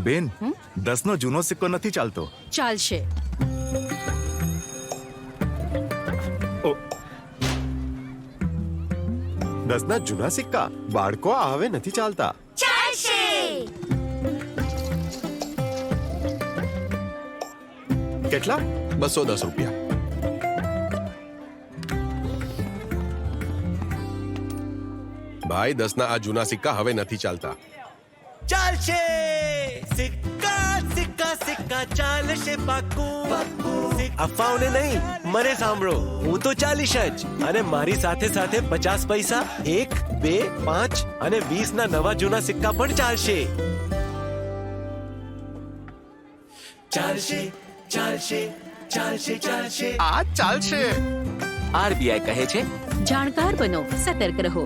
બેન, 10નો જૂનો સિક્કો નથી ચાલતો. ચાલશે. ઓ, 10ના જૂના સિક્કા બાળકો આ હવે નથી ચાલતા. કેટલા? 210 રૂપિયા. ભાઈ 10ના આ જૂના સિક્કા હવે નથી ચાલતા. ચાલશે સિક્કા સિક્કા સિક્કા ચાલશે પાક્કું. અફવાઓને નહીં, મને સાંભળો. હું તો ચાલીશ જ, અને મારી સાથે સાથે 50 પૈસા, 1, 2, 5 અને 20 ના નવા જૂના સિક્કા પણ ચાલશે. ચાલશે ચાલશે ચાલશે ચાલશે. આ ચાલશે. આરબીઆઈ કહે છે, જાણકાર બનો, સતર્ક રહો.